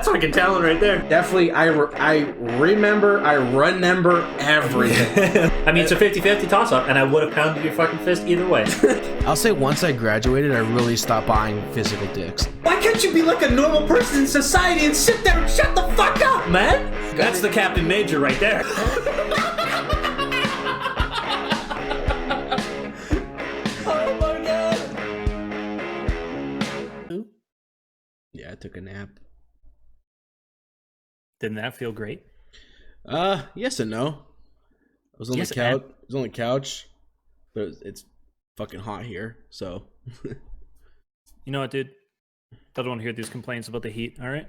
That's fucking talent right there. Definitely, I remember everything. I mean, it's a 50-50 toss-up, and I would have pounded your fucking fist either way. I'll say once I graduated, I really stopped buying physical dicks. Why can't you be like a normal person in society and sit there and shut the fuck up, man? That's the Captain Major right there. Oh my god. Yeah, I took a nap. Didn't that feel great? Yes and no. I was on the couch. I was on the couch, but it's fucking hot here, so. You know what, dude? I don't want to hear these complaints about the heat. All right.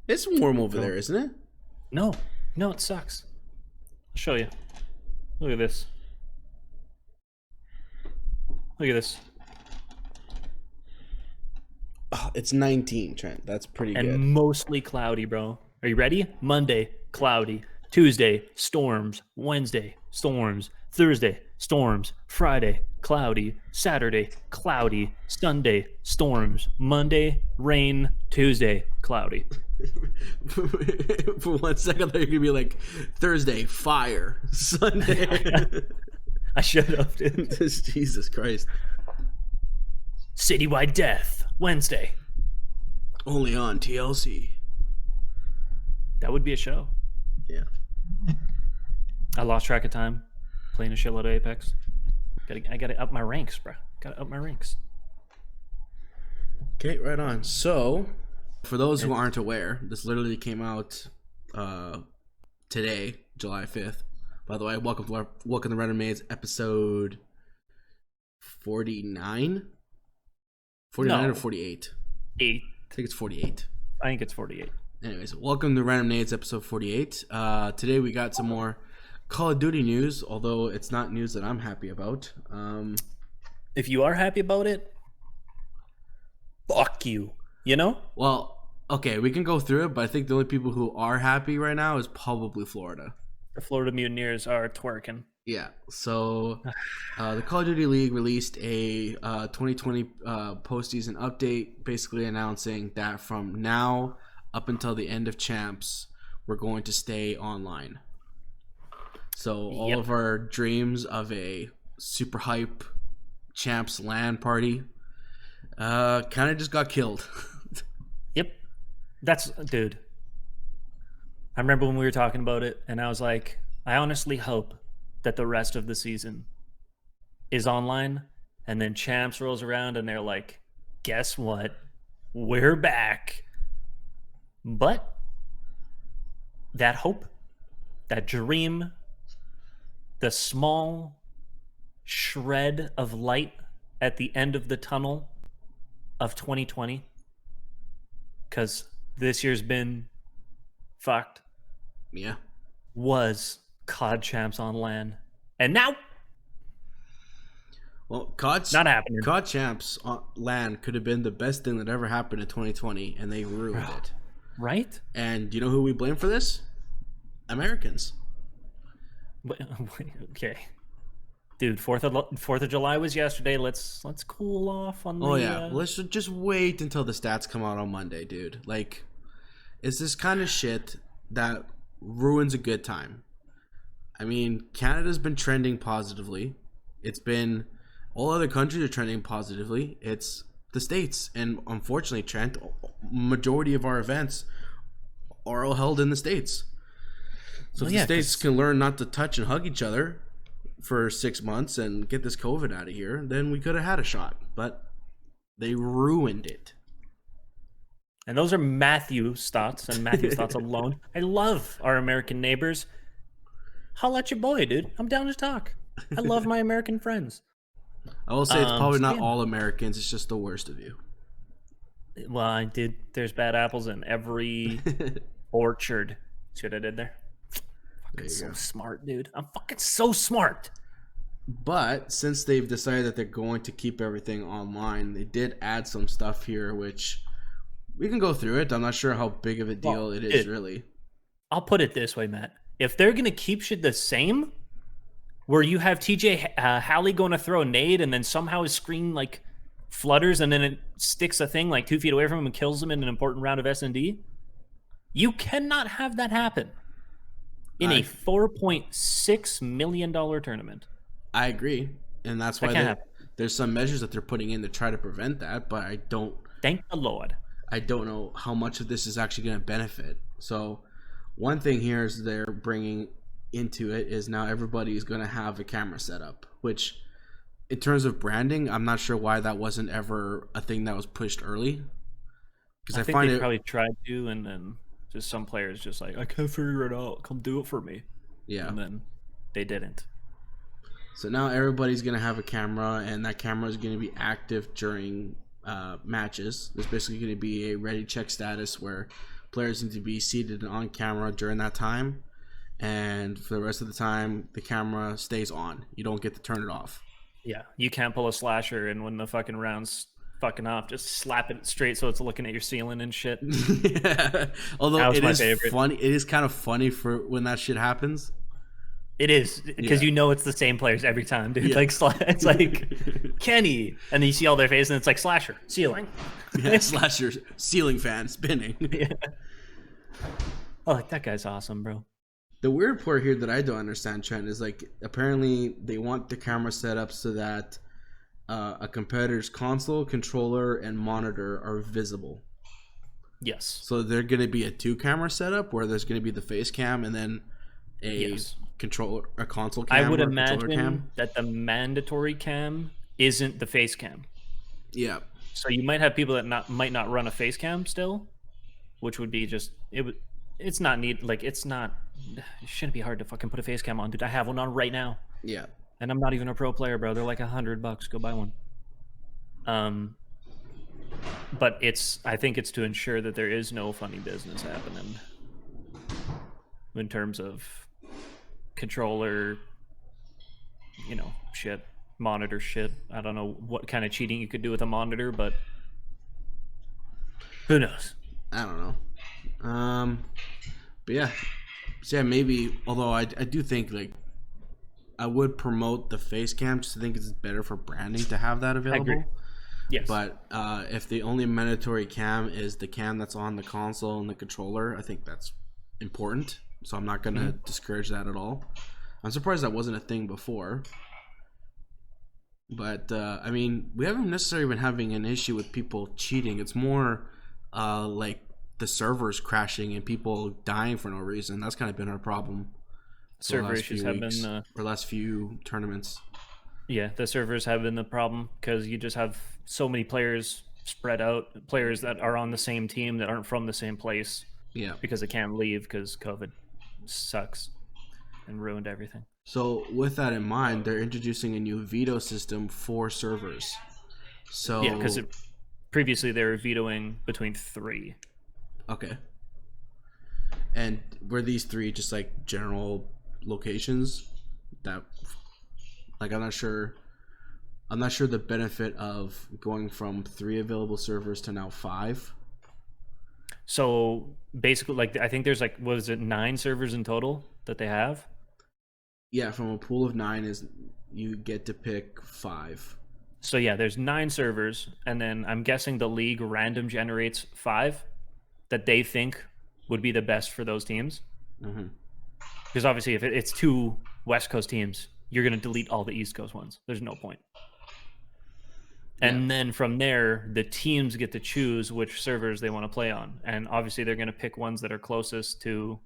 It's warm over there, isn't it? No, it sucks. I'll show you. Look at this. Look at this. Oh, it's 19, Trent. That's pretty good. And mostly cloudy, bro. Are you ready? Monday, cloudy. Tuesday, storms. Wednesday, storms. Thursday, storms. Friday, cloudy. Saturday, cloudy. Sunday, storms. Monday, rain. Tuesday, cloudy. For 1 second, I thought you were going to be like, Thursday, fire. Sunday. I should have, dude. Jesus Christ. Citywide death. Wednesday. Only on TLC. That would be a show. Yeah. I lost track of time playing a shitload of Apex. I gotta up my ranks, bro. Gotta up my ranks. Okay, right on. So, for those who aren't aware, this literally came out today, July 5th. By the way, welcome to Random Nades episode 49? 49 or 48? 8. I think it's 48. I think it's 48. Anyways, welcome to Random Nades episode 48. Today we got some more Call of Duty news, although it's not news that I'm happy about. If you are happy about it, fuck you. You know? Well, okay, we can go through it, but I think the only people who are happy right now is probably Florida. The Florida Mutineers are twerking. Yeah, so the Call of Duty League released a 2020 postseason update, basically announcing that from now up until the end of Champs, we're going to stay online. So all of our dreams of a super hype Champs LAN party kind of just got killed. Yep. Dude. I remember when we were talking about it, and I was like, I honestly hope that the rest of the season is online, and then Champs rolls around, and they're like, guess what? We're back. But that hope, that dream, the small shred of light at the end of the tunnel of 2020, because this year's been fucked. Yeah. Was COD Champs on LAN. And now, well, not happening. COD Champs on LAN could have been the best thing that ever happened in 2020, and they ruined it. Right? And do you know who we blame for this? Americans. Okay. Dude, 4th of July was yesterday. Let's cool off on the... Oh, yeah. Let's just wait until the stats come out on Monday, dude. Like, it's this kind of shit that ruins a good time. I mean, Canada's been trending positively. It's been... All other countries are trending positively. It's the States. And unfortunately, Trent, majority of our events are all held in the States. So if the States can learn not to touch and hug each other for 6 months and get this COVID out of here, then we could have had a shot. But they ruined it. And those are Matthew's thoughts, and Matthew's thoughts alone. I love our American neighbors. Holla at your boy, dude. I'm down to talk. I love my American friends. I will say it's probably not all Americans. It's just the worst of you. Well, there's bad apples in every orchard. See what I did there? Fucking so smart, dude. I'm fucking so smart. But since they've decided that they're going to keep everything online, they did add some stuff here, which we can go through it. I'm not sure how big of a deal it is, really. I'll put it this way, Matt. If they're going to keep shit the same, where you have TJ Halley going to throw a nade and then somehow his screen like flutters and then it sticks a thing like 2 feet away from him and kills him in an important round of S&D, You cannot have that happen in a $4.6 million tournament. I agree, and that's That why can't happen. there's some measures that they're putting in to try to prevent that. But Thank the Lord. I don't know how much of this is actually going to benefit. So, one thing here is they're bringing into it is now everybody's going to have a camera setup, which, in terms of branding, I'm not sure why that wasn't ever a thing that was pushed early. Because I think they probably tried to, and then just some players just like, I can't figure it out. Come do it for me. Yeah. And then they didn't. So now everybody's going to have a camera, and that camera is going to be active during matches. There's basically going to be a ready check status where players need to be seated on camera during that time. And for the rest of the time, the camera stays on. You don't get to turn it off. Yeah. You can't pull a slasher, and when the fucking round's fucking off, just slap it straight so it's looking at your ceiling and shit. Yeah. Although it is favorite. funny. It is kind of funny for when that shit happens. It is, because you know it's the same players every time, dude. Yeah. Like it's like Kenny, and then you see all their faces, and it's like slasher, ceiling. Yeah, slasher, ceiling fan, spinning. Yeah. Oh, that guy's awesome, bro. The weird part here that I don't understand, Trent, is like apparently they want the camera set up so that a competitor's console, controller, and monitor are visible. Yes. So they're going to be a 2-camera setup where there's going to be the face cam and then a controller, a console cam. I would or imagine that the mandatory cam isn't the face cam. Yeah. So you might have people that might not run a face cam still, which would be just it's not neat. Like it shouldn't be hard to fucking put a face cam on, dude. I have one on right now. Yeah. And I'm not even a pro player, bro. They're like $100. Go buy one. But I think it's to ensure that there is no funny business happening in terms of controller, shit, monitor shit. I don't know what kind of cheating you could do with a monitor, but who knows? I don't know. But yeah. So yeah, maybe, although I do think like I would promote the face cam just to think it's better for branding to have that available. I agree. Yes. But if the only mandatory cam is the cam that's on the console and the controller, I think that's important. So I'm not going to discourage that at all. I'm surprised that wasn't a thing before. But, I mean, we haven't necessarily been having an issue with people cheating. It's more like the servers crashing and people dying for no reason. That's kind of been our problem. Server issues have been... or last few tournaments. Yeah, the servers have been the problem because you just have so many players spread out, players that are on the same team that aren't from the same place. Yeah. Because they can't leave because COVID sucks and ruined everything. So with that in mind, they're introducing a new veto system for servers. So yeah, because previously they were vetoing between 3. Okay. And were these 3 just like general locations that, like, I'm not sure the benefit of going from 3 available servers to now 5. So basically, like, I think there's like, what is it, 9 servers in total that they have? Yeah, from a pool of 9 is you get to pick 5. So yeah, there's 9 servers, and then I'm guessing the league random generates 5 that they think would be the best for those teams. Mm-hmm. Because obviously, if it's 2 West Coast teams, you're going to delete all the East Coast ones. There's no point. And then from there, the teams get to choose which servers they want to play on. And obviously, they're going to pick ones that are closest to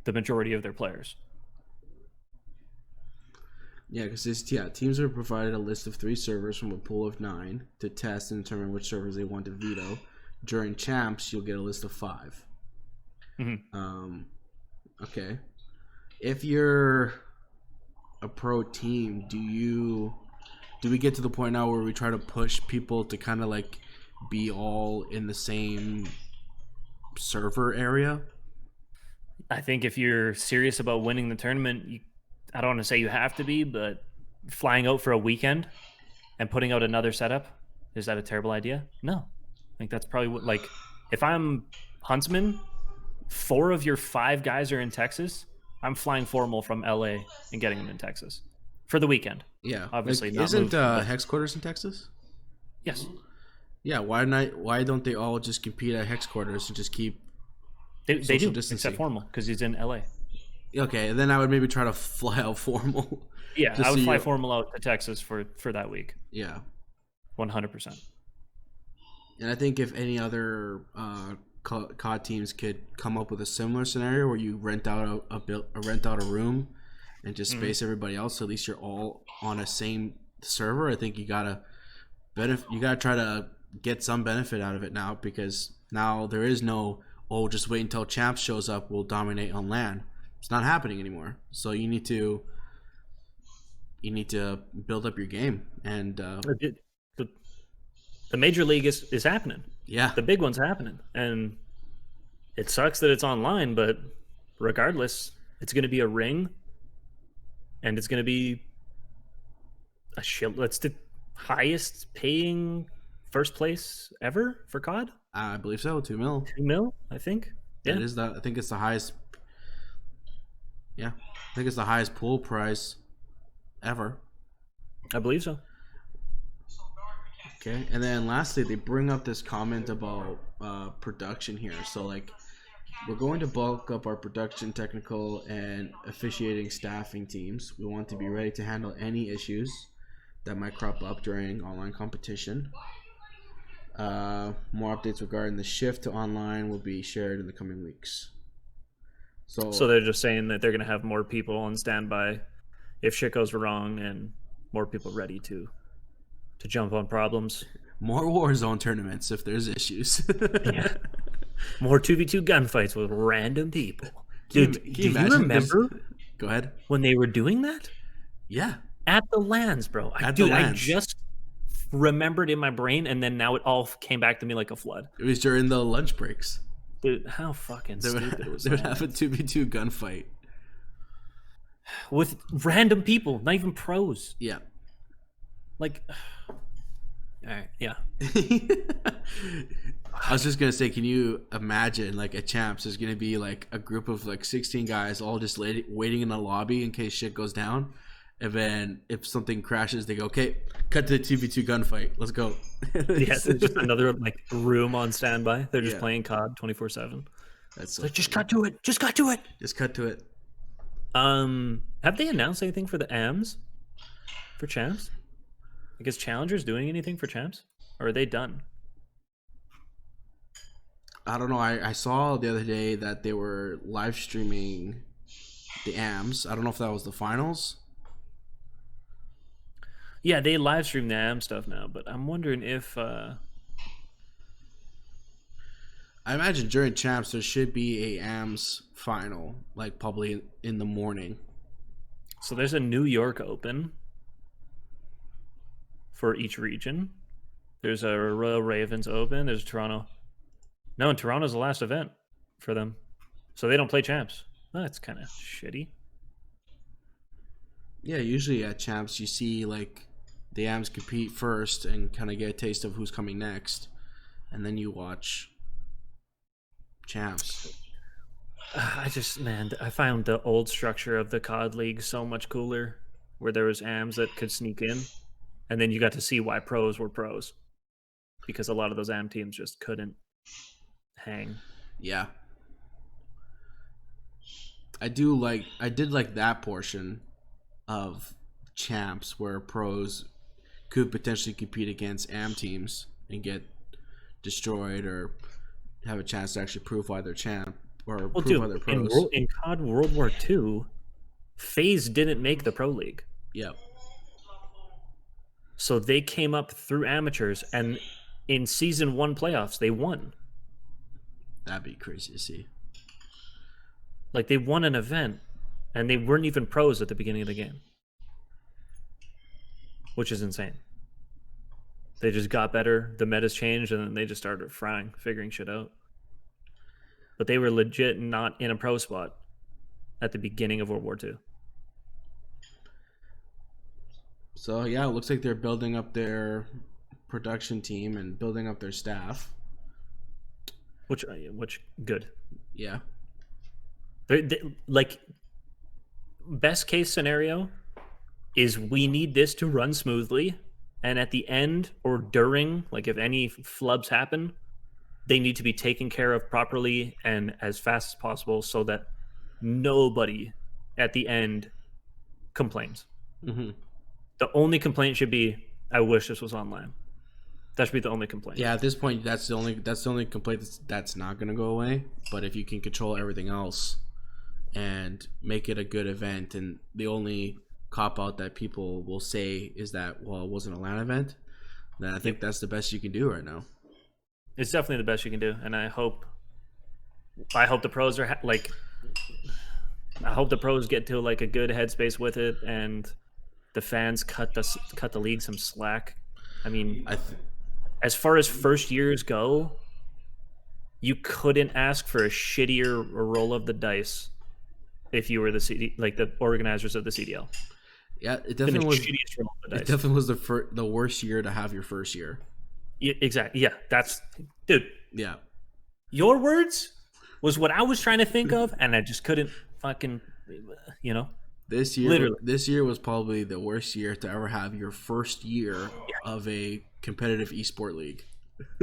the majority of their players. Yeah, because teams are provided a list of 3 servers from a pool of 9 to test and determine which servers they want to veto. During champs, you'll get a list of 5. Mm-hmm. Okay. If you're a pro team, do we get to the point now where we try to push people to kind of like be all in the same server area? I think if you're serious about winning the tournament, I don't want to say you have to be, but flying out for a weekend and putting out another setup, is that a terrible idea? No. I think that's probably what, like, if I'm Huntsman, 4 of your 5 guys are in Texas, I'm flying formal from LA and getting them in Texas for the weekend. Yeah, obviously. Like, not isn't moved, but... Hex quarters in Texas? Yes. Yeah. Why don't they all just compete at Hex quarters and just keep They social do, distancing. except formal, because he's in LA. Okay, then I would maybe try to fly out formal. Yeah, just I would so fly you- formal out to Texas for that week. Yeah, 100%. and I think if any other COD teams could come up with a similar scenario where you rent out rent out a room and just space everybody else, so at least you're all on a same server. I think you gotta try to get some benefit out of it now, because now there is no, oh, just wait until Champs shows up, we'll dominate on LAN. It's not happening anymore. So you need to build up your game, and The major league is happening. yeah, The big one's happening, and it sucks that it's online, but regardless, it's going to be a ring, and it's going to be a shit. That's the highest paying first place ever for COD. I believe so. 2 mil. 2 mil, I think. Yeah, That is I think it's the highest. Yeah, I think it's the highest pool price ever. I believe so. Okay, and then lastly, they bring up this comment about production here. So, like, we're going to bulk up our production, technical, and officiating staffing teams. We want to be ready to handle any issues that might crop up during online competition. More updates regarding the shift to online will be shared in the coming weeks. So they're just saying that they're going to have more people on standby if shit goes wrong, and more people ready to jump on problems. More Warzone tournaments if there's issues. Yeah. More 2v2 gunfights with random people. Can Dude, you do you imagine remember Go ahead. when they were doing that? Yeah. At the LANs, bro. I just remembered in my brain, and then now it all came back to me like a flood. It was during the lunch breaks. Dude, how fucking stupid was They would that? have a 2v2 gunfight. With random people, not even pros. Yeah. Like, all right, yeah. I was just gonna say, can you imagine like a Champs is gonna be like a group of like 16 guys all just waiting in the lobby in case shit goes down, and then if something crashes, they go, okay, cut to the 2v2 gunfight, let's go. Yes, it's just another like room on standby. They're just Yeah. playing COD 24/7. That's so Like, just funny. cut to it. Just cut to it. Just cut to it. Have they announced anything for the AMs for Champs? Like, is Challengers doing anything for Champs, or are they done? I don't know. I saw the other day that they were live streaming the AMs. I don't know if that was the finals. Yeah, they live stream the AM stuff now, but I'm wondering if I imagine during Champs there should be a AMs final, like probably in the morning. so there's a New York Open for each region. There's a Royal Ravens Open. There's Toronto. No, and Toronto's the last event for them, so they don't play Champs. That's kind of shitty. Yeah, usually at Champs you see like the AMs compete first and kind of get a taste of who's coming next, and then you watch Champs. I found the old structure of the COD League so much cooler, where there was AMs that could sneak in, and then you got to see why pros were pros, because a lot of those AM teams just couldn't hang. Yeah. I did like that portion of Champs where pros could potentially compete against AM teams and get destroyed, or have a chance to actually prove why they're champ, or Well, prove why dude, they're pros. in COD World War II, FaZe didn't make the Pro League. Yep. So they came up through amateurs, and in Season 1 playoffs, they won. That'd be crazy to see. Like, they won an event, and they weren't even pros at the beginning of the game. Which is insane. They just got better, the meta's changed, and then they just started figuring shit out. But they were legit not in a pro spot at the beginning of World War II. So yeah, it looks like they're building up their production team and building up their staff. Which good. Yeah. Like, best case scenario is we need this to run smoothly, and at the end or during, like if any flubs happen, they need to be taken care of properly and as fast as possible so that nobody at the end complains. Mm-hmm. The only complaint should be, I wish this was online. That should be the only complaint. Yeah, at this point, that's the only complaint that's not going to go away. But if you can control everything else and make it a good event, and the only cop out that people will say is that, well, it wasn't a LAN event, then I think that's the best you can do right now. It's definitely the best you can do, and I hope the pros are I hope the pros get to like a good headspace with it, and the fans cut the league some slack. I mean, as far as first years go, you couldn't ask for a shittier roll of the dice if you were the organizers of the CDL. Yeah, it definitely was. Shittiest roll of the dice. It definitely was the worst year to have your first year. Yeah, exactly. Yeah, that's dude. Yeah, your words was what I was trying to think of, and I just couldn't fucking, This year, literally. This year was probably the worst year to ever have your first year of a competitive esport league.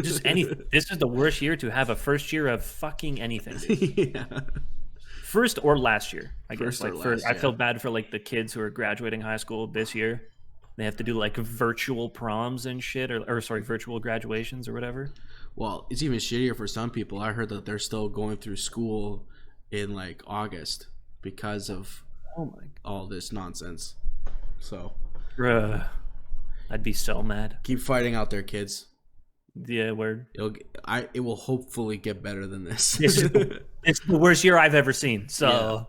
Just anything. This is the worst year to have a first year of fucking anything. Dude. Yeah. First or last year, I guess. I feel bad for like the kids who are graduating high school this year. They have to do like virtual proms and shit, or virtual graduations or whatever. Well, it's even shittier for some people. I heard that they're still going through school in like August because of all this nonsense. So, I'd be so mad. Keep fighting out there, kids. Yeah, word. It will hopefully get better than this. It's the worst year I've ever seen. So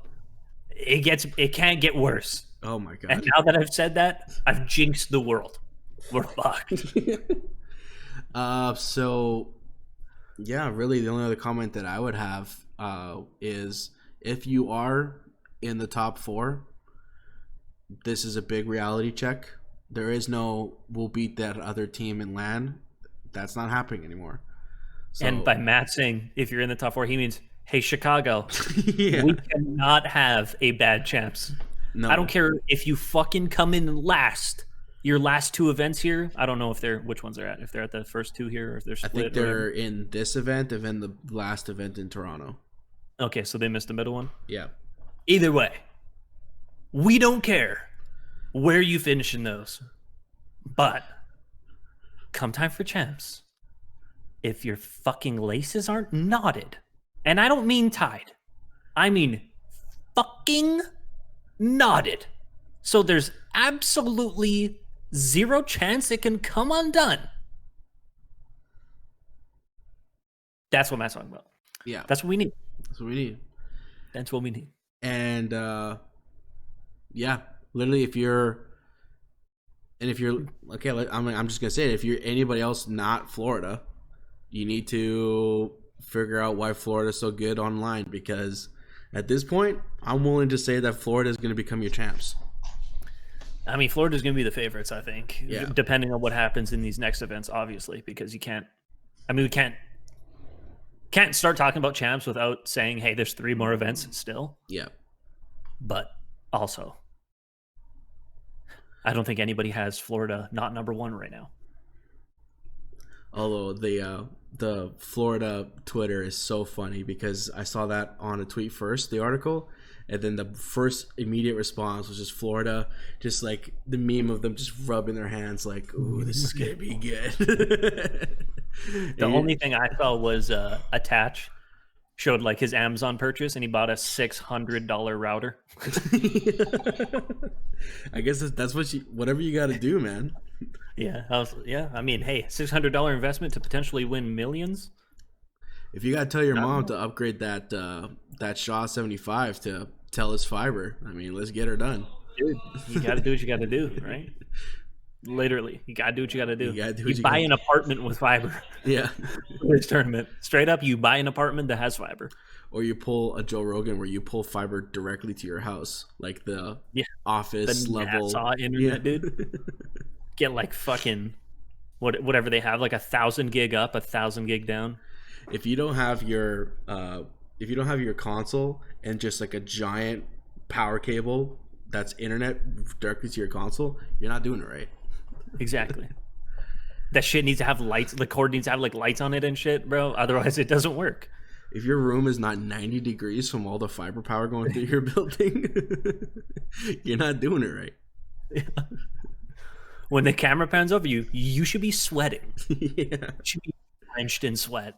it can't get worse. Oh my god. And now that I've said that, I've jinxed the world. We're fucked. So yeah, really the only other comment that I would have is if you are in the top 4, this is a big reality check. There is no we'll beat that other team in LAN. That's not happening anymore. So, and by Matt saying if you're in the top 4, he means, hey, Chicago, yeah. we cannot have a bad champs. No. I don't care if you fucking come in last. Your last 2 events here, I don't know which ones they're at. If they're at the first 2 here or if they're split. I think they're in this event and then the last event in Toronto. Okay, so they missed the middle one? Yeah. Either way, we don't care where you finish in those. But come time for champs, if your fucking laces aren't knotted, and I don't mean tied, I mean fucking knotted, so there's absolutely 0 chance it can come undone. That's what Matt's talking about. Yeah. That's what we need. That's what we need. That's what we need. And yeah, literally if you're okay, I'm just gonna say it, if you're anybody else not Florida, you need to figure out why Florida's so good online, because at this point I'm willing to say that Florida is going to become your champs. I mean, Florida's going to be the favorites, I think, yeah. Depending on what happens in these next events, obviously, because we can't start talking about champs without saying, hey, there's 3 more events still. Yeah. But also, I don't think anybody has Florida not number 1 right now. Although the Florida Twitter is so funny, because I saw that on a tweet first, the article, and then the first immediate response was just Florida, just like the meme of them just rubbing their hands like, ooh, this is gonna be good. The only thing I saw was Attach showed like his Amazon purchase, and he bought a $600 router. I guess that's whatever you got to do, man. Yeah, I mean, hey, $600 investment to potentially win millions. If you got to tell your mom to upgrade that Shaw 75 to Telus Fiber, I mean, let's get her done. Dude, you got to do what you got to do, right? Literally, you got to do what you got to do. You buy an apartment with fiber. Yeah. This tournament. Straight up, you buy an apartment that has fiber. Or you pull a Joe Rogan where you pull fiber directly to your house, like the office the level internet, dude. Get like fucking whatever they have, like 1,000 gig up, 1,000 gig down. If you don't have your console and just like a giant power cable that's internet directly to your console, you're not doing it right. Exactly. That shit needs to have lights. The cord needs to have like lights on it and shit, bro. Otherwise, it doesn't work. If your room is not 90 degrees from all the fiber power going through your building, you're not doing it right. When the camera pans over you, you should be sweating. Yeah. You should be drenched in sweat.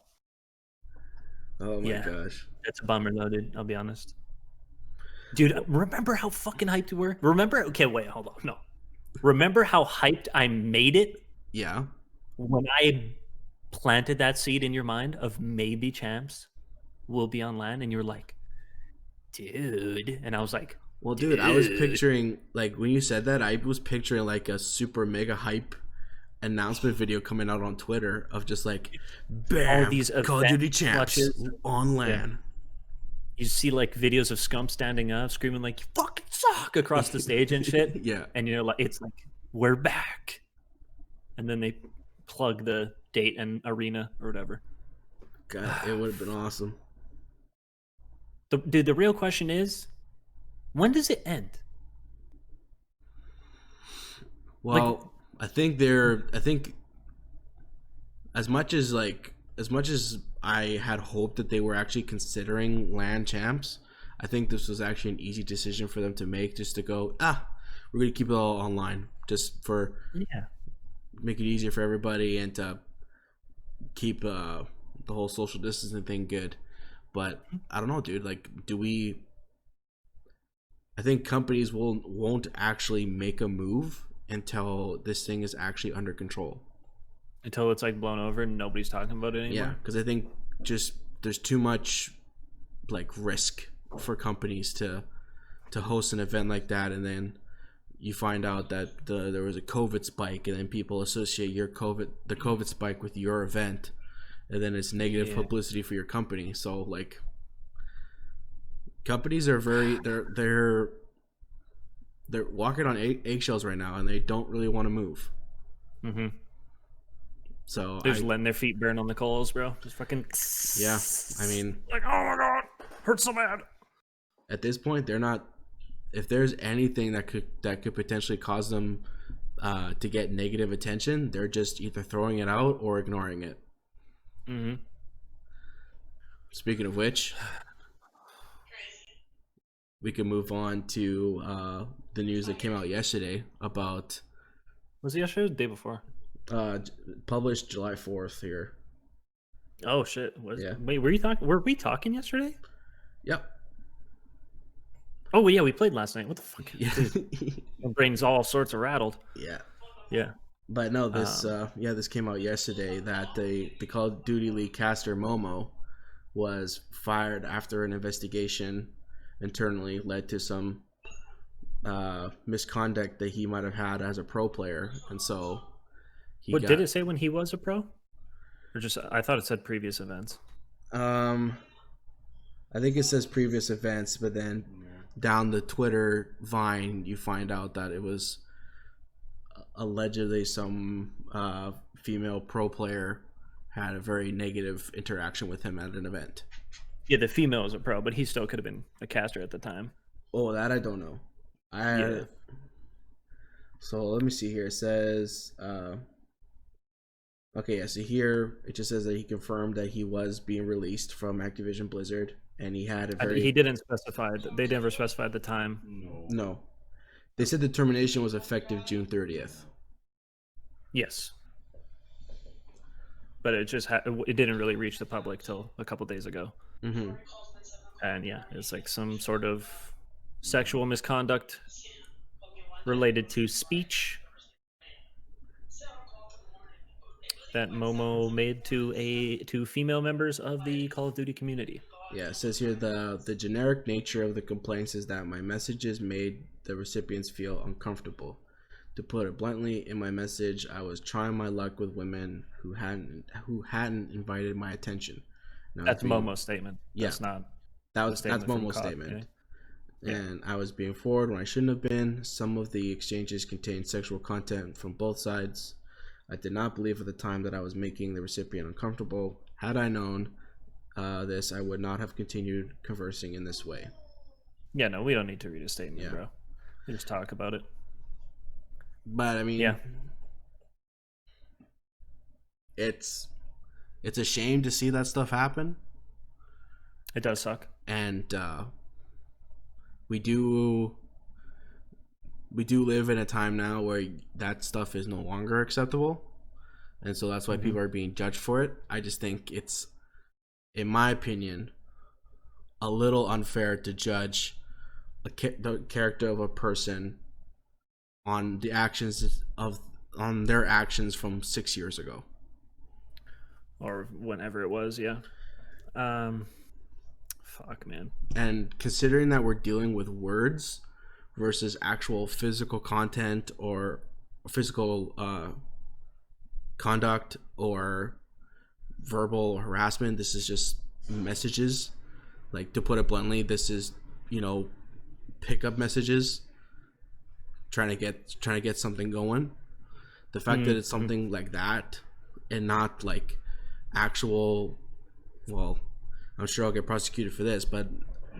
Oh my gosh. That's a bummer though, dude. I'll be honest. Dude, remember how fucking hyped we were? Remember? Okay, wait, hold on. No. Remember how hyped I made it? Yeah. When I planted that seed in your mind of maybe champs will be on LAN, and you were like, dude. And I was like, well, dude, I was picturing, like, when you said that, I was picturing like a super mega hype announcement video coming out on Twitter of just like, bam, all these Call of Duty champs on LAN. Yeah. You see like videos of Scump standing up, screaming like "You fucking suck" across the stage and shit. Yeah, and you're like, it's like we're back, and then they plug the date and arena or whatever. God, it would have been awesome. Dude, the real question is, when does it end? Well, like, I think as much as I had hoped that they were actually considering LAN champs, I think this was actually an easy decision for them to make, just to go, we're gonna keep it all online, just for make it easier for everybody and to keep the whole social distancing thing good. But I don't know, dude. Like, I think companies won't actually make a move until this thing is actually under control. Until it's like blown over and nobody's talking about it anymore. Yeah, because I think just there's too much like risk for companies to host an event like that, and then you find out that there was a COVID spike, and then people associate the COVID spike with your event, and then it's negative publicity for your company. So like, companies are they're walking on eggshells right now, and they don't really want to move. Mm-hmm. So they're just letting their feet burn on the coals, bro. Just fucking. Yeah, I mean, like, oh my god, hurts so bad. At this point, they're not. If there's anything that could potentially cause them to get negative attention, they're just either throwing it out or ignoring it. Mm-hmm. Speaking of which, we can move on to the news that came out yesterday about. Was it yesterday or the day before? Published July 4th here. Oh shit! Wait, were we talking yesterday? Yep. Oh yeah, we played last night. What the fuck? Yeah. My brain's all sorts of rattled. Yeah. But no, this came out yesterday that the Call of Duty League caster Momo was fired after an investigation internally led to some misconduct that he might have had as a pro player, and so. Did it say when he was a pro? Or just, I thought it said previous events. I think it says previous events, but then down the Twitter vine, you find out that it was allegedly some female pro player had a very negative interaction with him at an event. Yeah, the female was a pro, but he still could have been a caster at the time. Oh, that I don't know. So let me see here. It says... Okay, yeah, so here it just says that he confirmed that he was being released from Activision Blizzard, and he had a very... He didn't specify. They never specified the time. No. They said the termination was effective June 30th. Yes. But it didn't really reach the public till a couple days ago. Mm-hmm. And yeah, it's like some sort of sexual misconduct related to speech that Momo made to female members of the Call of Duty community. Yeah, it says here the generic nature of the complaints is that my messages made the recipients feel uncomfortable. To put it bluntly, in my message, I was trying my luck with women who hadn't invited my attention. That's Momo's statement. Yeah, that's Momo's statement. Yeah. And I was being forward when I shouldn't have been. Some of the exchanges contained sexual content from both sides. I did not believe at the time that I was making the recipient uncomfortable. Had I known this, I would not have continued conversing in this way. Yeah, no, we don't need to read a statement, bro. We just talk about it. But I mean, it's a shame to see that stuff happen. It does suck. And we do live in a time now where that stuff is no longer acceptable, and so that's why people are being judged for it. I just think it's, in my opinion, a little unfair to judge the character of a person on the actions on their actions from 6 years ago, or whenever it was. Yeah. Fuck, man. And considering that we're dealing with words versus actual physical content or physical conduct or verbal harassment, this is just messages. Like, to put it bluntly, this is, pickup messages, trying to get something going. The fact that it's something like that and not like actual, well, I'm sure I'll get prosecuted for this, but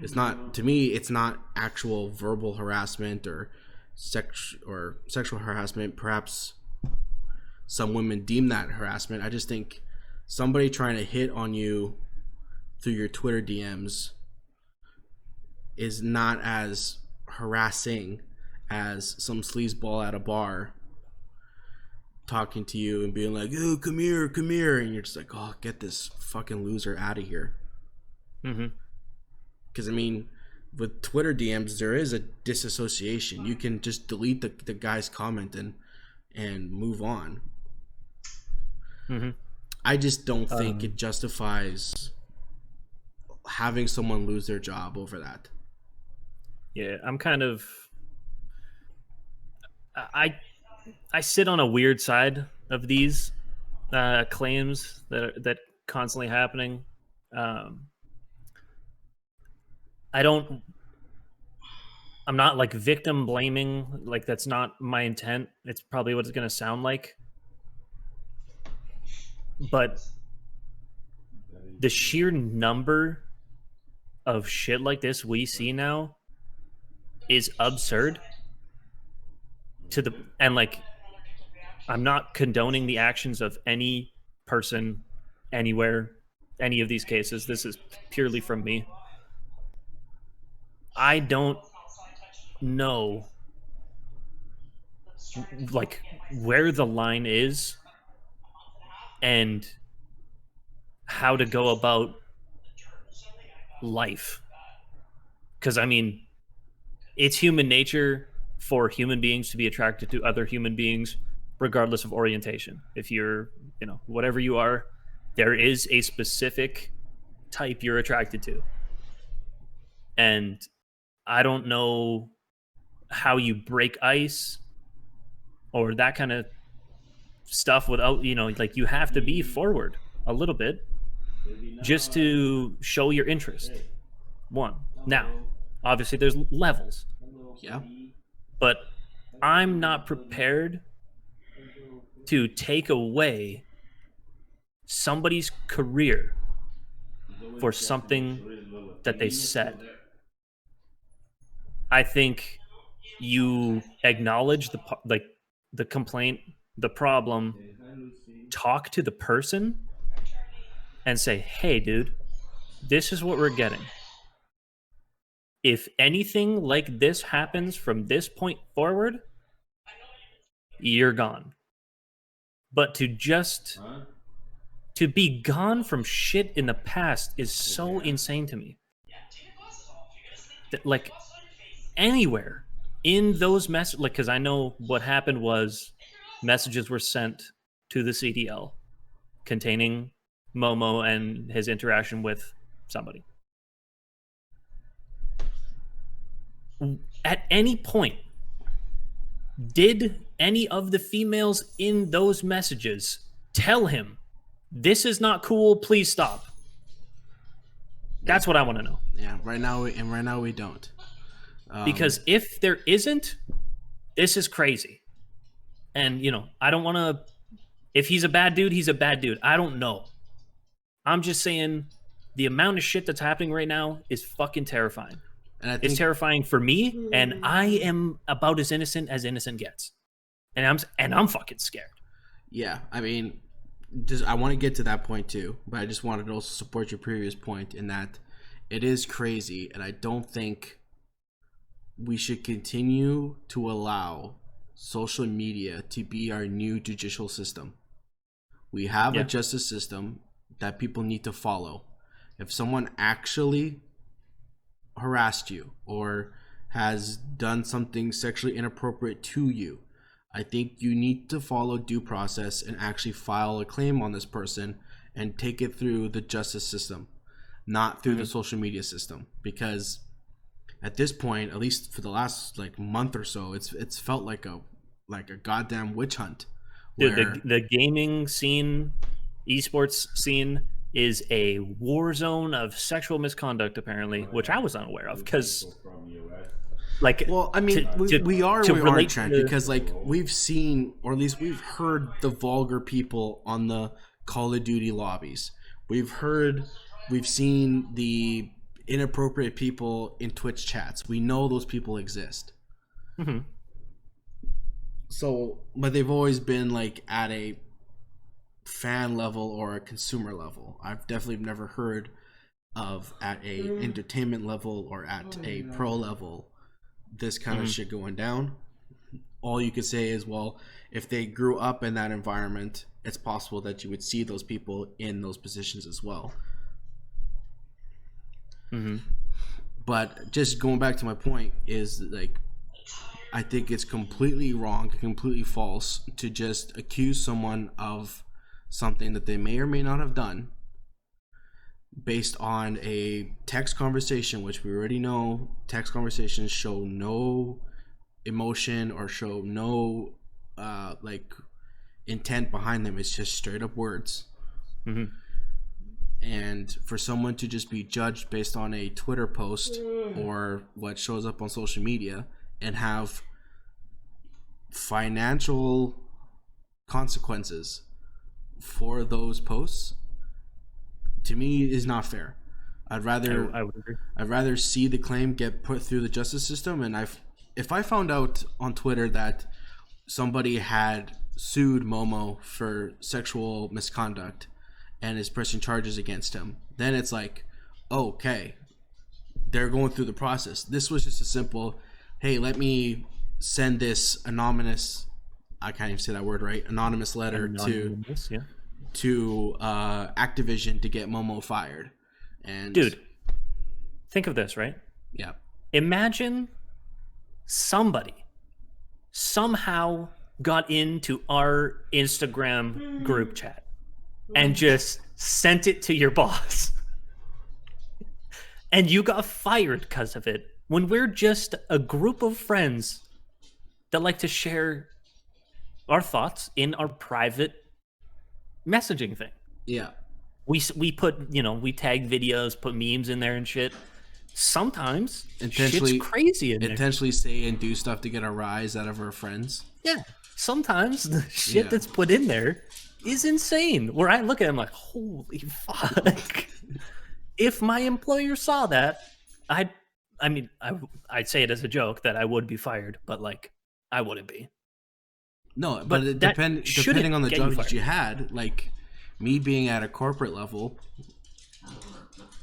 it's not, to me, it's not actual verbal harassment or sexual harassment. Perhaps some women deem that harassment. I just think somebody trying to hit on you through your Twitter DMs is not as harassing as some sleazeball at a bar talking to you and being like, "Oh, come here," and you're just like, "Oh, get this fucking loser out of here." Because I mean, with Twitter DMs, there is a disassociation. You can just delete the guy's comment and move on. I just don't think it justifies having someone lose their job over that. Yeah, I'm kind of, I sit on a weird side of these claims that constantly happening. I'm not like victim blaming. Like, that's not my intent. It's probably what it's going to sound like. But the sheer number of shit like this we see now is absurd. And like, I'm not condoning the actions of any person, anywhere, any of these cases. This is purely from me. I don't know like where the line is and how to go about life. Because I mean, it's human nature for human beings to be attracted to other human beings regardless of orientation. If you're, whatever you are, there is a specific type you're attracted to. And I don't know how you break ice or that kind of stuff without, like, you have to be forward a little bit just to show your interest. One. Now, obviously there's levels. Yeah. But I'm not prepared to take away somebody's career for something that they said. I think you acknowledge the complaint, the problem, talk to the person and say, "Hey, dude, this is what we're getting. If anything like this happens from this point forward, you're gone." But to be gone from shit in the past is so insane to me. That, like, anywhere in those messages, like, because I know what happened was messages were sent to the CDL containing Momo and his interaction with somebody. At any point, did any of the females in those messages tell him, "This is not cool, please stop"? That's what I want to know. Yeah, right now we don't. Because if there isn't, this is crazy. And, I don't want to... If he's a bad dude, he's a bad dude. I don't know. I'm just saying the amount of shit that's happening right now is fucking terrifying. And it's terrifying for me, and I am about as innocent gets. And I'm fucking scared. Yeah, I mean, just I want to get to that point too, but I just wanted to also support your previous point in that it is crazy, and I don't think we should continue to allow social media to be our new judicial system. We have a justice system that people need to follow. If someone actually harassed you or has done something sexually inappropriate to you, I think you need to follow due process and actually file a claim on this person and take it through the justice system, not through the social media system. Because at this point, at least for the last like month or so, it's felt like a goddamn witch hunt. Dude, the gaming scene, esports scene is a war zone of sexual misconduct, apparently, which I was unaware of. Because, like, well, I mean, we are Trent, because like we've seen, or at least we've heard the vulgar people on the Call of Duty lobbies. We've seen the inappropriate people in Twitch chats. We know those people exist. Mm-hmm. So, but they've always been like at a fan level or a consumer level. I've definitely never heard of at a entertainment level or at a pro level this kind of shit going down. All you could say is, well, if they grew up in that environment, it's possible that you would see those people in those positions as well. Mm-hmm. But just going back to my point is like, I think it's completely wrong, completely false to just accuse someone of something that they may or may not have done based on a text conversation, which we already know text conversations show no emotion or show no like intent behind them. It's just straight up words. Mm-hmm. And for someone to just be judged based on a Twitter post or what shows up on social media and have financial consequences for those posts, to me, is not fair. I'd rather I would agree. I'd rather see the claim get put through the justice system. And if I found out on Twitter that somebody had sued Momo for sexual misconduct and is pressing charges against him, then it's like, okay, they're going through the process. This was just a simple, hey, let me send this anonymous, I can't even say that word right, anonymous letter to Activision to get Momo fired. And dude, think of this, right? Yeah. Imagine somebody somehow got into our Instagram group chat and just sent it to your boss. And you got fired because of it, when we're just a group of friends that like to share our thoughts in our private messaging thing. Yeah. We put, we tag videos, put memes in there and shit. Sometimes shit's crazy in there. Intentionally say and do stuff to get a rise out of our friends. Yeah. Sometimes the shit that's put in there is insane. Where I look at it, I'm like, holy fuck. If my employer saw that, I'd say it as a joke that I would be fired, but like I wouldn't be. No, but depending on the job that you had, like me being at a corporate level,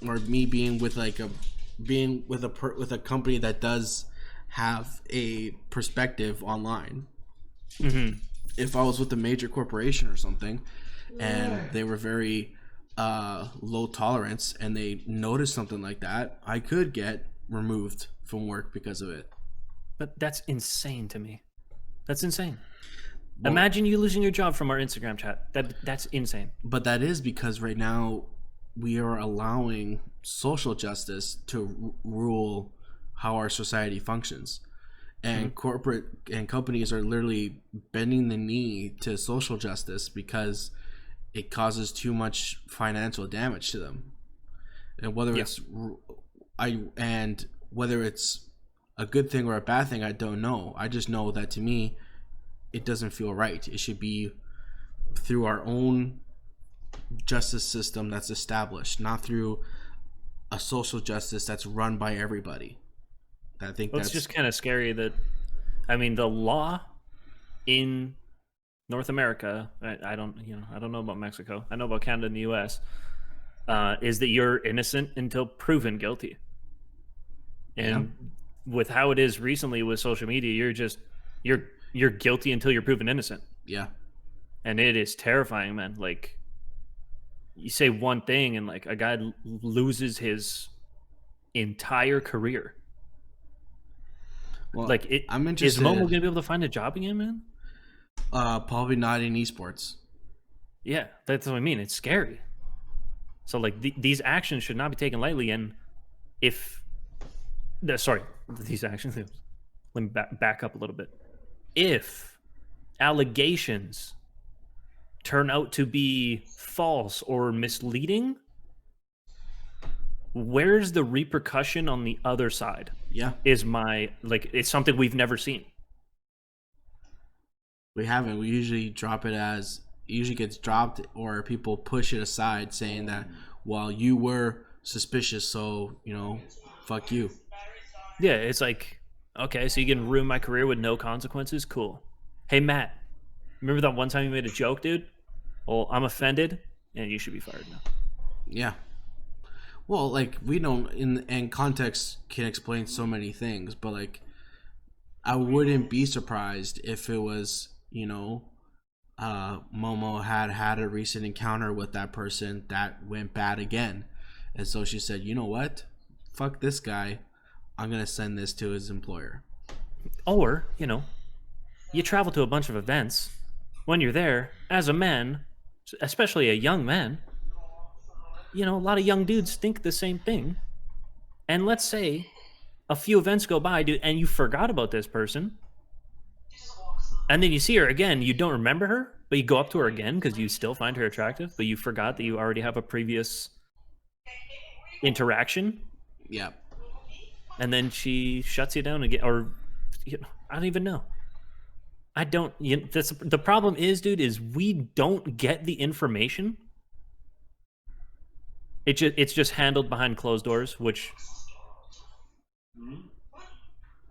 or me being with like with a company that does have a perspective online. Mm-hmm. If I was with a major corporation or something, and they were very low tolerance, and they noticed something like that, I could get removed from work because of it. But that's insane to me. That's insane. Well, imagine you losing your job from our Instagram chat. That's insane. But that is because right now we are allowing social justice to rule how our society functions. And corporate and companies are literally bending the knee to social justice because it causes too much financial damage to them. And whether it's whether it's a good thing or a bad thing, I don't know. I just know that to me, it doesn't feel right. It should be through our own justice system that's established, not through a social justice that's run by everybody. I think it's just kind of scary that, the law in North America, I don't, I don't know about Mexico. I know about Canada and the U.S. Is that you're innocent until proven guilty. Yeah. And with how it is recently with social media, you're guilty until you're proven innocent. Yeah. And it is terrifying, man. Like, you say one thing and like a guy loses his entire career. Well, Like, I'm is interested. Momo gonna be able to find a job again, man? Probably not in esports. Yeah, that's what I mean. It's scary. So like these actions should not be taken lightly. And if these actions. Let me back up a little bit. If allegations turn out to be false or misleading, where's the repercussion on the other side? Yeah. Is my it's something we've never seen. We haven't. We usually drop it as it usually gets dropped, or people push it aside, saying that, well, you were suspicious, so fuck you. Yeah, it's like, okay, so you can ruin my career with no consequences? Cool. Hey, Matt, remember that one time you made a joke, dude? Well, I'm offended, and you should be fired now. Yeah. Well, like, we don't, and context can explain so many things, but like, I wouldn't be surprised if it was, Momo had a recent encounter with that person that went bad again. And so she said, you know what? Fuck this guy. I'm going to send this to his employer. Or, you travel to a bunch of events. When you're there, as a man, especially a young man, a lot of young dudes think the same thing. And let's say a few events go by, dude, and you forgot about this person. And then you see her again. You don't remember her, but you go up to her again because you still find her attractive, but you forgot that you already have a previous interaction. Yeah. And then she shuts you down again, or I don't even know. I don't. That's the problem is, dude, is we don't get the information. It's just handled behind closed doors, which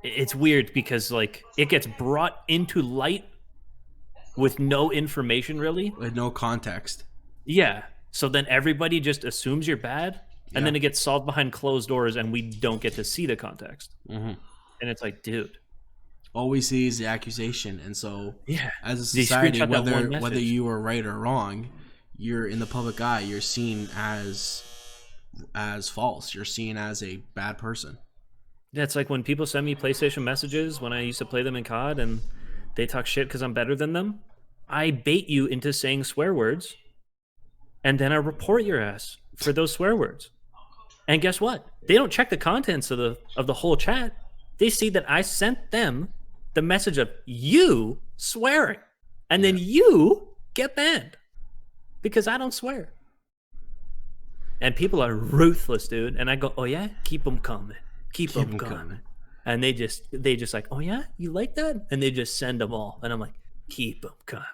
it's weird because like it gets brought into light with no information really, with no context. Yeah. So then everybody just assumes you're bad, and then it gets solved behind closed doors, and we don't get to see the context. Mm-hmm. And it's like, dude, all we see is the accusation, and so as a They society, screenshot that one whether message. you are right or wrong, you're in the public eye. You're seen as false. You're seen as a bad person. Yeah, it's like when people send me PlayStation messages when I used to play them in COD, and they talk shit because I'm better than them. I bait you into saying swear words, and then I report your ass for those swear words. And guess what? They don't check the contents of the whole chat. They see that I sent them the message of you swearing, and then you get banned because I don't swear. And people are ruthless, dude. And I go, oh yeah, keep them coming, keep them coming. And they just like, oh yeah, you like that? And they just send them all. And I'm like, keep them coming.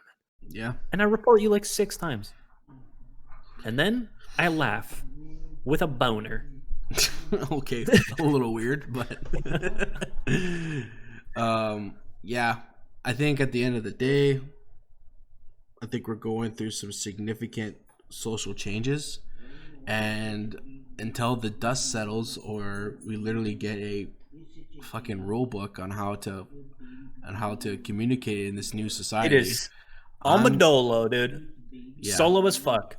Yeah. And I report you like 6 times. And then I laugh with a boner. Okay, a little weird, but yeah. I think at the end of the day, I think we're going through some significant social changes, and until the dust settles or we literally get a fucking rule book on how to communicate in this new society, It is Armadillo, dude. Yeah. Solo as fuck.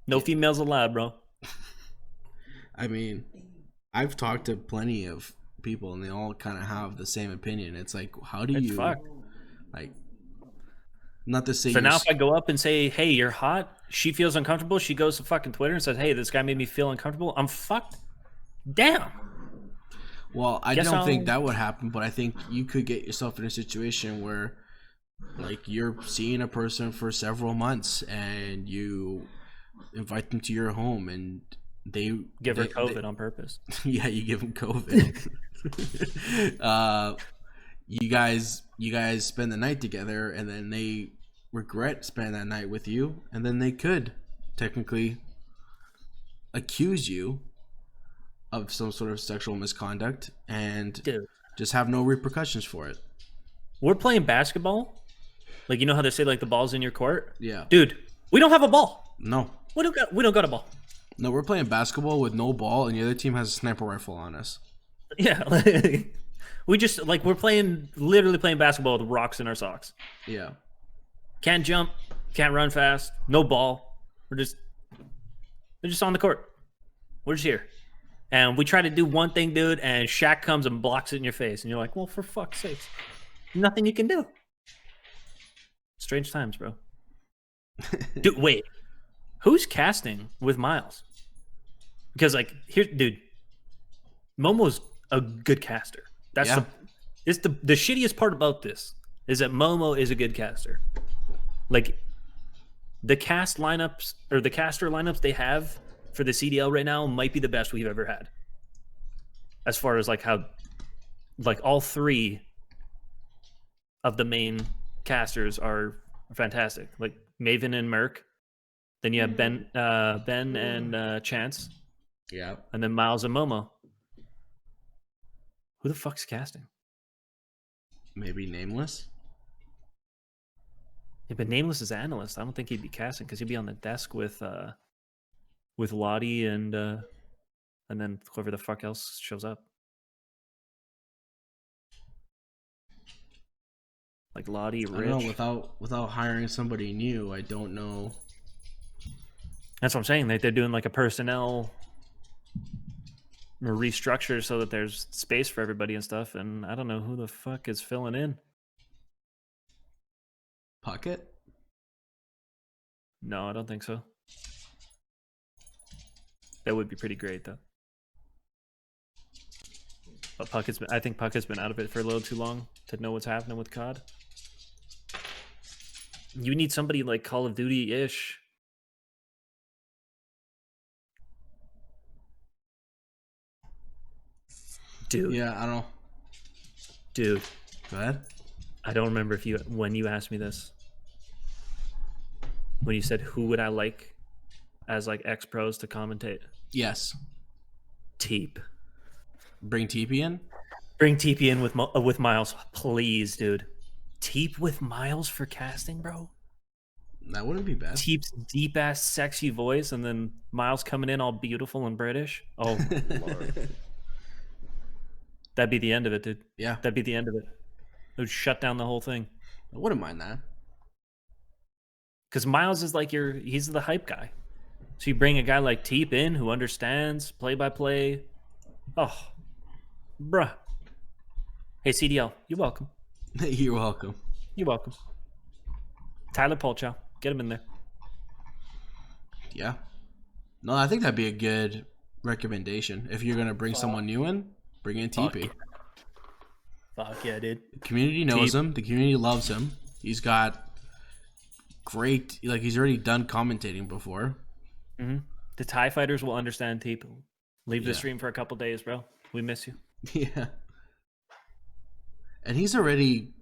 No females allowed, bro. I mean, I've talked to plenty of people, and they all kind of have the same opinion. It's like, how do It's you fuck. like? Not to say. So now if I go up and say, hey, you're hot, she feels uncomfortable, she goes to fucking Twitter and says, hey, this guy made me feel uncomfortable, I'm fucked. Damn. Well, I don't think that would happen, but I think you could get yourself in a situation where, like, you're seeing a person for several months, and you invite them to your home, and they give her COVID on purpose. Yeah, you give them COVID. You guys spend the night together, and then they regret spending that night with you, and then they could technically accuse you of some sort of sexual misconduct and just have no repercussions for it. We're playing basketball, Like, you know how they say like the ball's in your court? Yeah. Dude, we don't have a ball. No. We don't got a ball. No, we're playing basketball with no ball, and the other team has a sniper rifle on us. Yeah, like, we just like literally playing basketball with rocks in our socks. Yeah. Can't jump, can't run fast, no ball. We're just on the court. We're just here. And we try to do one thing, dude, and Shaq comes and blocks it in your face. And you're like, well, for fuck's sake. Nothing you can do. Strange times, bro. Dude, wait. Who's casting with Miles? Because, like, here, dude, Momo's a good caster. That's the shittiest part about this is that Momo is a good caster. Like, the caster lineups they have for the CDL right now might be the best we've ever had. As far as like how, like all three of the main casters are fantastic. Like Maven and Merc. Then you have Ben and Chance. Yeah. And then Miles and Momo. Who the fuck's casting? Maybe Nameless. Yeah, but Nameless is analyst. I don't think he'd be casting because he'd be on the desk with Lottie and then whoever the fuck else shows up. Like Lottie, Rich. I don't know, without hiring somebody new, I don't know. That's what I'm saying. They're doing like a personnel restructure so that there's space for everybody and stuff. And I don't know who the fuck is filling in. Pocket? No, I don't think so. That would be pretty great, though. But I think Puckett's been out of it for a little too long to know what's happening with COD. You need somebody like Call of Duty-ish. Dude. Yeah, I don't know. Dude. Go ahead. I don't remember when you asked me this. When you said, who would I like as like ex-pros to commentate? Yes. Teep. Bring TP in? Bring TP in with Miles. Please, dude. Teep with Miles for casting, bro? That wouldn't be bad. Teep's deep-ass sexy voice, and then Miles coming in all beautiful and British. Oh, Lord. That'd be the end of it, dude. Yeah. That'd be the end of it. It would shut down the whole thing. I wouldn't mind that. Because Miles is like he's the hype guy. So you bring a guy like Teep in who understands play-by-play. Oh, bruh. Hey, CDL, you're welcome. You're welcome. You're welcome. Tyler Polchow, get him in there. Yeah. No, I think that'd be a good recommendation. If you're going to bring someone new in, bring in TP. Fuck yeah, dude. The community knows him. The community loves him. He's got great, like he's already done commentating before. Mm-hmm. The TIE fighters will understand Teep. Leave the stream for a couple days, bro. We miss you. Yeah. And he's already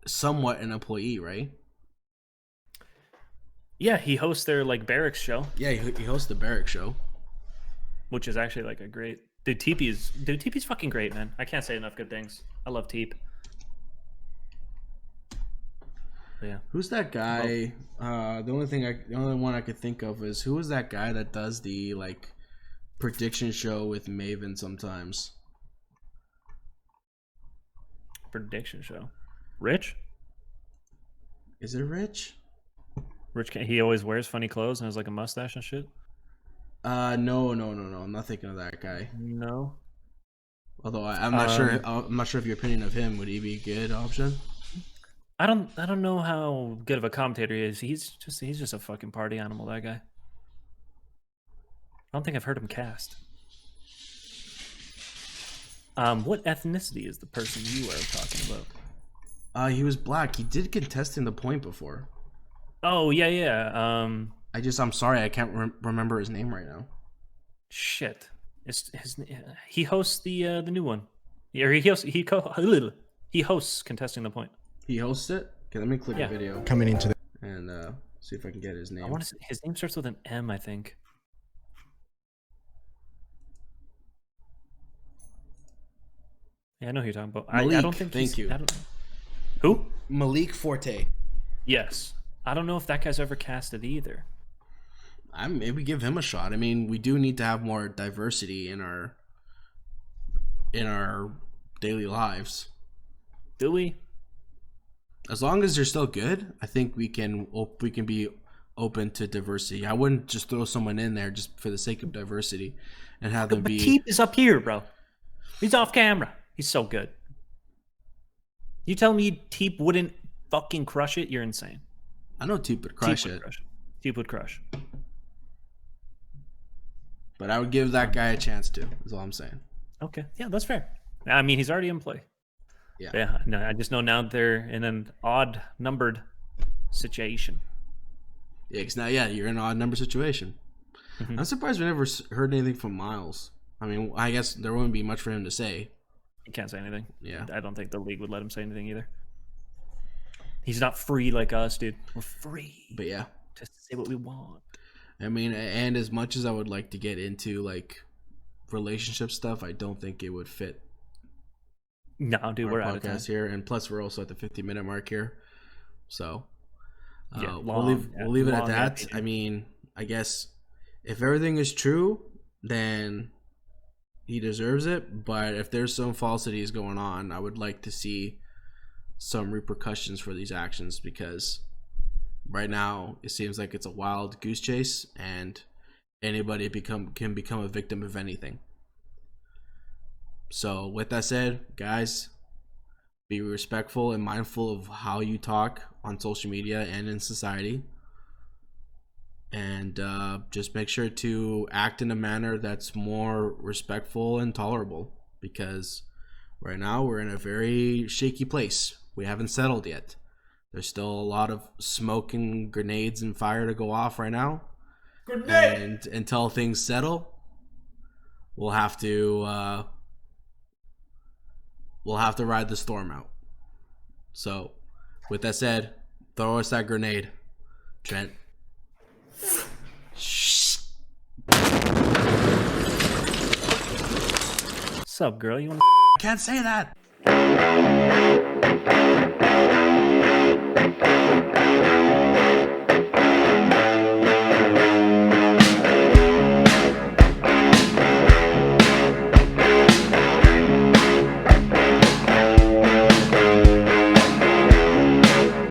somewhat an employee, right? Yeah, he hosts their like barracks show. Yeah, he hosts the barracks show, which is actually like a great TP's fucking great, man. I can't say enough good things. I love Teep. Yeah. Who's that guy? The only one I could think of is who is that guy that does the like prediction show with Maven sometimes? Prediction show. Rich? Is it Rich? He always wears funny clothes and has like a mustache and shit. No. I'm not thinking of that guy. No. Although I'm not sure. I'm not sure if your opinion of him would he be a good option. I don't know how good of a commentator he is. He's just a fucking party animal. That guy. I don't think I've heard him cast. What ethnicity is the person you are talking about? He was black. He did contest in the point before. Oh yeah. I'm sorry, I can't remember his name right now. Shit, he hosts the new one. Or he hosts contesting the point. He hosts it. Okay, let me click a video coming into the and see if I can get his name. I want to. His name starts with an M, I think. Yeah, I know who you're talking about. Malik, I don't think. Thank you. Who? Malik Forte. Yes. I don't know if that guy's ever casted either. I maybe give him a shot. I mean, we do need to have more diversity in our daily lives. Do we? As long as they're still good, I think we can be open to diversity. I wouldn't just throw someone in there just for the sake of diversity and have them be. Teep is up here, bro. He's off camera. He's so good. You tell me Teep wouldn't fucking crush it? You're insane. I know Teep would crush it. Teep would crush. But I would give that guy a chance too, is all I'm saying. Okay. Yeah, that's fair. I mean, he's already in play. Yeah. Yeah. No, I just know now they're in an odd numbered situation. Yeah, because now, you're in an odd number situation. Mm-hmm. I'm surprised we never heard anything from Miles. I mean, I guess there wouldn't be much for him to say. He can't say anything. Yeah. I don't think the league would let him say anything either. He's not free like us, dude. We're free. But yeah. To say what we want. I mean, and as much as I would like to get into like relationship stuff, I don't think it would fit. No, dude, we're out of time here, and plus we're also at the 50-minute mark here, so we'll leave it at that. I mean, I guess if everything is true, then he deserves it. But if there's some falsities going on, I would like to see some repercussions for these actions, because right now it seems like it's a wild goose chase, and anybody can become a victim of anything. So with that said, guys, be respectful and mindful of how you talk on social media and in society, and just make sure to act in a manner that's more respectful and tolerable, because right now we're in a very shaky place. We haven't settled yet. There's still a lot of smoke and grenades and fire to go off right now. Grenade! And until things settle, we'll have to ride the storm out. So, with that said, throw us that grenade, Trent. What's up, girl? You want? Can't say that.